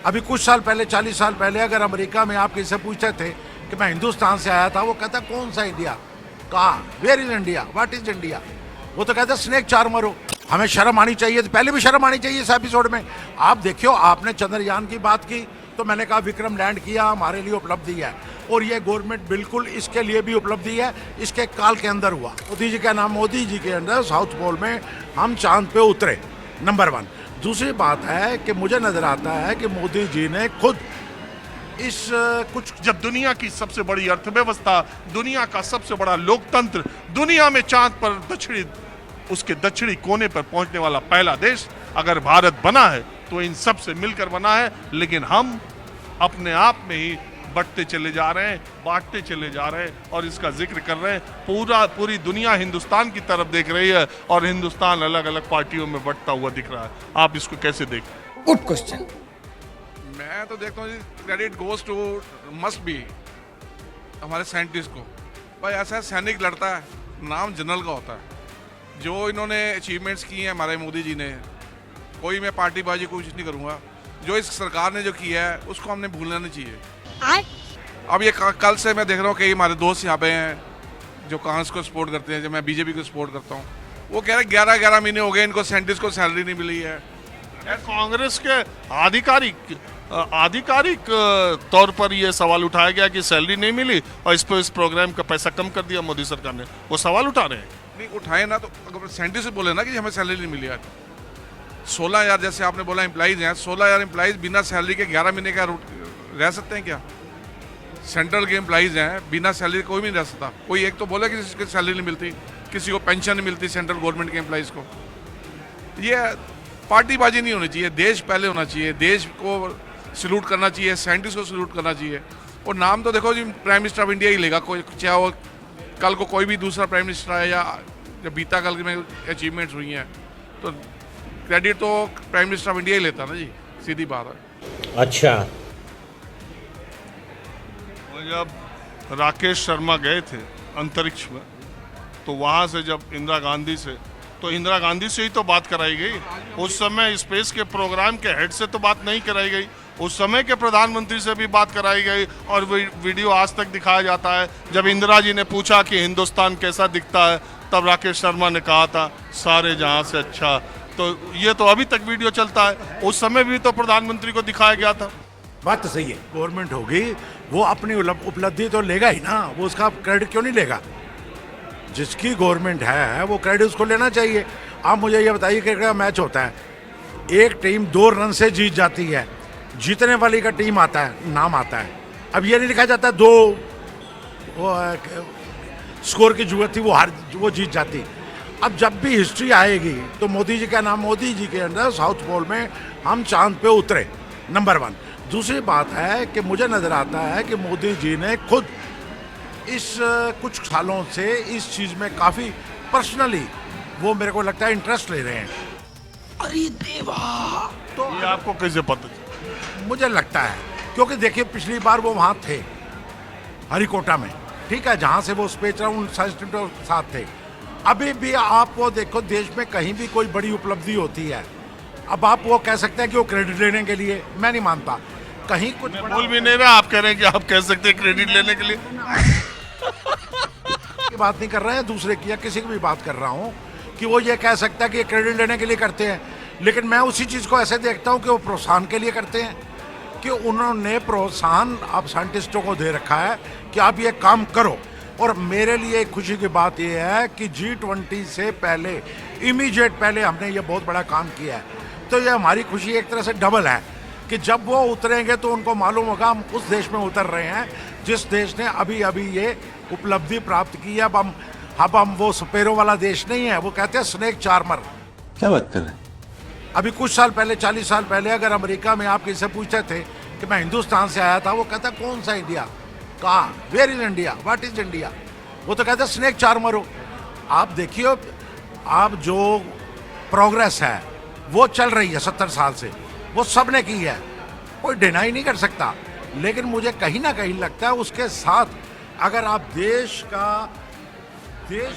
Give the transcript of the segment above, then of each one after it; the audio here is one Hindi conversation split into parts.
अभी कुछ साल पहले, 40 साल पहले अगर अमेरिका में आप किसी से पूछते थे कि मैं हिंदुस्तान से आया था, वो कहता कौन सा इंडिया, कहाँ, where is India, what is India. वो तो कहता स्नेक चार्मर हो। हमें शर्म आनी चाहिए, पहले भी शर्म आनी चाहिए इस एपिसोड में। आप देखियो, आपने चंद्रयान की बात की तो मैंने कहा विक्रम लैंड किया, हमारे लिए उपलब्धि है, और ये गवर्नमेंट बिल्कुल इसके लिए भी उपलब्धि है, इसके काल के अंदर हुआ। मोदी जी का नाम, मोदी जी के अंदर साउथ पोल में हम चांद पे उतरे, नंबर 1। दूसरी बात है कि मुझे नजर आता है कि मोदी जी ने खुद इस कुछ, जब दुनिया की सबसे बड़ी अर्थव्यवस्था, दुनिया का सबसे बड़ा लोकतंत्र, दुनिया में चांद पर उसके दक्षिणी कोने पर पहुंचने वाला पहला देश अगर भारत बना है तो इन सब से मिलकर बना है। लेकिन हम अपने आप में ही बढ़ते चले जा रहे हैं, बांटते चले जा रहे हैं और इसका जिक्र कर रहे हैं। पूरी दुनिया हिंदुस्तान की तरफ देख रही है और हिंदुस्तान अलग अलग पार्टियों में बंटता हुआ दिख रहा है। आप इसको कैसे देखते? Good question. मैं तो देखता हूँ credit goes to must be हमारे साइंटिस्ट को। भाई ऐसा सैनिक लड़ता है, नाम जनरल का होता है। जो इन्होंने अचीवमेंट्स की हैं हमारे मोदी जी ने, कोई मैं पार्टीबाजी कुछ नहीं करूँगा, जो इस सरकार ने जो किया है उसको हमने भूलना नहीं चाहिए। अब ये कल से मैं देख रहा हूँ कई हमारे दोस्त यहाँ पे हैं जो कांग्रेस को सपोर्ट करते हैं, जो मैं बीजेपी को सपोर्ट करता हूँ, वो कह रहे 11-11 महीने हो गए इनको साइंटिस्ट को सैलरी नहीं मिली है। कांग्रेस के आधिकारिक तौर पर यह सवाल उठाया गया कि सैलरी नहीं मिली और इस प्रोग्राम का पैसा कम कर दिया मोदी सरकार ने। वो सवाल उठा रहे हैं। नहीं उठाए ना, तो अगर साइंटिस्ट से बोले ना कि हमें सैलरी नहीं मिली है। 16,000 जैसे आपने बोला एम्प्लॉइज हैं, 16,000 एम्प्लॉइज बिना सैलरी के 11 महीने का रह सकते हैं क्या? सेंट्रल के एम्प्लॉइज हैं, बिना सैलरी कोई भी नहीं रह सकता। कोई एक तो बोले कि किसी को सैलरी नहीं मिलती, किसी को पेंशन नहीं मिलती सेंट्रल गवर्नमेंट के एम्प्लॉइज को। ये पार्टीबाजी नहीं होनी चाहिए, देश पहले होना चाहिए, देश को सल्यूट करना चाहिए, साइंटिस्ट को सल्यूट करना चाहिए। और नाम तो देखो जी, प्राइम मिनिस्टर ऑफ इंडिया ही लेगा, कोई चाहे वो कल को कोई भी दूसरा प्राइम मिनिस्टर आए या जब बीता कल में अचीवमेंट्स हुई हैं तो क्रेडिट तो प्राइम मिनिस्टर ऑफ इंडिया ही लेता ना जी, सीधी बात है। अच्छा, जब राकेश शर्मा गए थे अंतरिक्ष में तो वहाँ से जब इंदिरा गांधी से ही तो बात कराई गई। उस समय स्पेस के प्रोग्राम के हेड से तो बात नहीं कराई गई, उस समय के प्रधानमंत्री से भी बात कराई गई। और वीडियो आज तक दिखाया जाता है, जब इंदिरा जी ने पूछा कि हिंदुस्तान कैसा दिखता है तब राकेश शर्मा ने कहा था सारे जहां से अच्छा। तो ये तो अभी तक वीडियो चलता है, उस समय भी तो प्रधानमंत्री को दिखाया गया था। बात तो सही है। गवर्नमेंट होगी, वो अपनी उपलब्धि तो लेगा ही ना, वो उसका क्रेडिट क्यों नहीं लेगा? जिसकी गवर्नमेंट है वो क्रेडिट उसको लेना चाहिए। आप मुझे ये बताइए, क्रिकेट का मैच होता है, एक टीम 2 रन से जीत जाती है, जीतने वाली का टीम आता है, नाम आता है। अब ये नहीं लिखा जाता 2 स्कोर की जरूरत थी, वो जीत जाती। अब जब भी हिस्ट्री आएगी तो मोदी जी का नाम, मोदी जी के अंदर साउथ पोल में हम चांद पे उतरे, नंबर 1। दूसरी बात है कि मुझे नजर आता है कि मोदी जी ने खुद इस कुछ सालों से इस चीज में काफी पर्सनली, वो मेरे को लगता है इंटरेस्ट ले रहे हैं। अरे देवा, तो ये आपको कैसे पता चला? मुझे लगता है क्योंकि देखिए पिछली बार वो वहाँ थे हरिकोटा में, ठीक है, जहाँ से वो स्पेस राउंड के साथ थे। अभी भी आप वो देखो, देश में कहीं भी कोई बड़ी उपलब्धि होती है, अब आप वो कह सकते हैं कि वो क्रेडिट लेने के लिए, मैं नहीं मानता। कहीं कुछ बोल भी नहीं रहा, आप कह रहे हैं कि आप कह सकते हैं क्रेडिट लेने के लिए। की बात नहीं कर रहे हैं, दूसरे की या किसी की भी बात कर रहा हूँ कि वो ये कह सकता है कि क्रेडिट लेने के लिए करते हैं। लेकिन मैं उसी चीज़ को ऐसे देखता हूँ कि वो प्रोत्साहन के लिए करते हैं, कि उन्होंने प्रोत्साहन आप साइंटिस्टों को दे रखा है कि आप ये काम करो। और मेरे लिए खुशी की बात यह है कि G20 से पहले, इमीडिएट पहले हमने ये बहुत बड़ा काम किया है। तो ये हमारी खुशी एक तरह से डबल है कि जब वो उतरेंगे तो उनको मालूम होगा हम उस देश में उतर रहे हैं जिस देश ने अभी अभी ये उपलब्धि प्राप्त की है। अब हम वो स्पेरो वाला देश नहीं है, वो कहते हैं स्नेक चार्मर। क्या बात कर रहे हैं? अभी कुछ साल पहले, 40 साल पहले अगर अमेरिका में आप किसी से पूछते थे कि मैं हिंदुस्तान से आया था, वो कहता कौन सा इंडिया, कहाँ, where is India, what is India. वो तो कहता स्नेक चार्मर हो। आप देखिए, आप जो प्रोग्रेस है वो चल रही है 70 साल से, वो सब ने की है, कोई डिनाई नहीं कर सकता। लेकिन मुझे कहीं ना कहीं लगता है उसके साथ अगर आप देश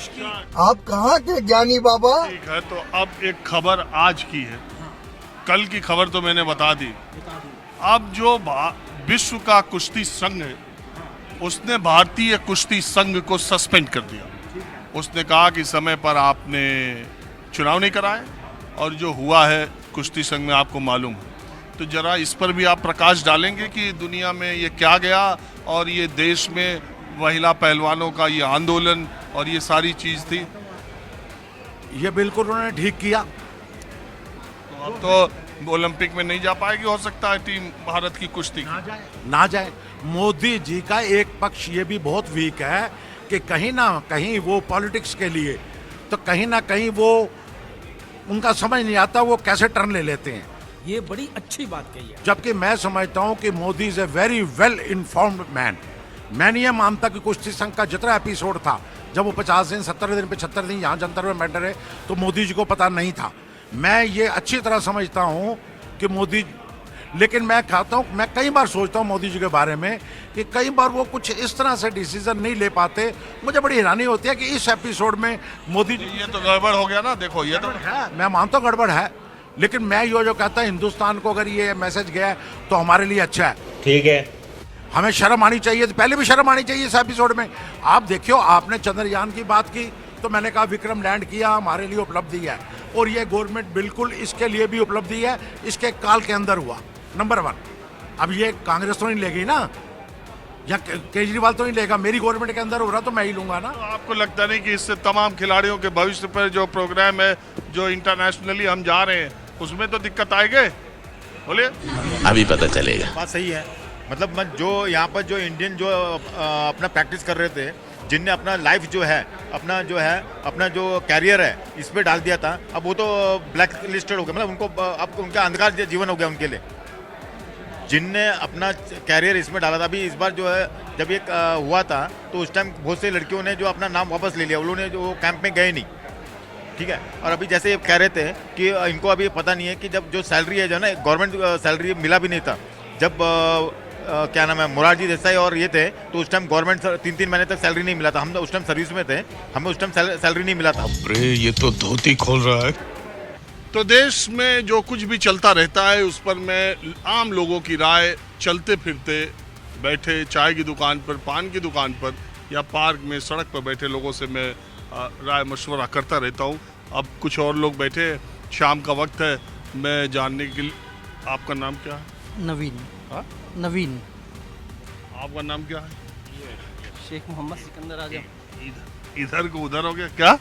की आप कहाँ के ज्ञानी बाबा? ठीक है, तो अब एक खबर आज की है, कल की खबर तो मैंने बता दी। अब जो विश्व का कुश्ती संघ है उसने भारतीय कुश्ती संघ को सस्पेंड कर दिया। उसने कहा कि समय पर आपने चुनाव नहीं कराए और जो हुआ है कुश्ती संघ में आपको मालूम है। तो जरा इस पर भी आप प्रकाश डालेंगे कि दुनिया में ये क्या गया और ये देश में महिला पहलवानों का ये आंदोलन और ये सारी चीज़ थी। ये बिल्कुल उन्होंने ठीक किया। तो अब तो ओलंपिक में नहीं जा पाएगी हो सकता है टीम भारत की कुश्ती ना जाए। मोदी जी का एक पक्ष ये भी बहुत वीक है कि कहीं ना कहीं वो पॉलिटिक्स के लिए तो कहीं ना कहीं वो उनका समझ नहीं आता वो कैसे टर्न ले लेते हैं। ये बड़ी अच्छी बात कही है। जबकि मैं समझता हूं कि Modi is a very well informed man. मैं नहीं ये मानता कि कुश्ती संघ का जितना एपिसोड था, जब वो 50 दिन 70 दिन 75 दिन यहाँ जंतर में बैठे रहे, तो मोदी जी को पता नहीं था। मैं ये अच्छी तरह समझता हूँ कि मोदी, लेकिन मैं कहता हूँ, मैं कई बार सोचता हूँ मोदी जी के बारे में कि कई बार वो कुछ इस तरह से डिसीजन नहीं ले पाते। मुझे बड़ी हैरानी होती है कि इस एपिसोड में मोदी जी, ये तो गड़बड़ हो गया ना। देखो ये तो है, मैं मानता हूँ गड़बड़ है, लेकिन मैं ये जो कहता हूँ हिंदुस्तान को अगर ये मैसेज गया है तो हमारे लिए अच्छा है। ठीक है, हमें शर्म आनी चाहिए, तो पहले भी शर्म आनी चाहिए इस एपिसोड में। आप देखियो, आपने चंद्रयान की बात की तो मैंने कहा विक्रम लैंड किया, हमारे लिए उपलब्धि है, और ये गवर्नमेंट बिल्कुल इसके लिए भी उपलब्धि है, इसके काल के अंदर हुआ। नंबर 1। अब ये कांग्रेस तो नहीं लेगी ना, या केजरीवाल तो नहीं लेगा, मेरी गवर्नमेंट के अंदर हो रहा तो मैं ही लूंगा ना। तो आपको लगता नहीं कि इससे तमाम खिलाड़ियों के भविष्य पर जो प्रोग्राम है, जो इंटरनेशनली हम जा रहे हैं, उसमें तो दिक्कत आएगी? बोलिए। अभी पता चलेगा। बात सही है। मतलब मैं जो यहाँ पर जो इंडियन जो अपना प्रैक्टिस कर रहे थे, जिनने अपना लाइफ जो है अपना जो कैरियर है इस पे डाल दिया था, अब वो तो ब्लैक लिस्टेड हो गया। मतलब उनको अब उनका अंधकार जीवन हो गया उनके लिए, जिनने अपना कैरियर इसमें डाला था। अभी इस बार जो है जब ये हुआ था तो उस टाइम बहुत से लड़कियों ने जो अपना नाम वापस ले लिया, उन्होंने जो कैंप में गए नहीं, ठीक है। और अभी जैसे ये कह रहे थे कि इनको अभी पता नहीं है कि जब जो सैलरी है जो ना, गवर्नमेंट सैलरी मिला भी नहीं था जब क्या नाम है मोरारजी देसाई और ये थे, तो उस टाइम गवर्नमेंट 3-3 महीने तक सैलरी नहीं मिला था। हम उस टाइम सर्विस में थे, हमें उस टाइम सैलरी नहीं मिला था। अरे ये तो धोती खोल रहा है। तो देश में जो कुछ भी चलता रहता है उस पर मैं आम लोगों की राय, चलते फिरते बैठे चाय की दुकान पर, पान की दुकान पर या पार्क में सड़क पर बैठे लोगों से मैं राय मशवरा करता रहता हूँ। अब कुछ और लोग बैठे, शाम का वक्त है, मैं जानने के लिए, आपका नाम क्या है? नवीन। हाँ? नवीन। आपका नाम क्या है? शेख मोहम्मद सिकंदर आजम। इधर को उधर हो गया क्या?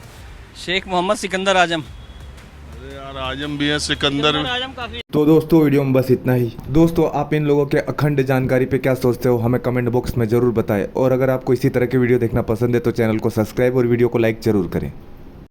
शेख मोहम्मद सिकंदर आजम। अरे यार आजम भी है, सिकंदर। आजम काफी। तो दोस्तों वीडियो में बस इतना ही। दोस्तों आप इन लोगों के अखंड जानकारी पे क्या सोचते हो हमें कमेंट बॉक्स में ज़रूर बताएं, और अगर आपको इसी तरह के वीडियो देखना पसंद है तो चैनल को सब्सक्राइब और वीडियो को लाइक ज़रूर करें।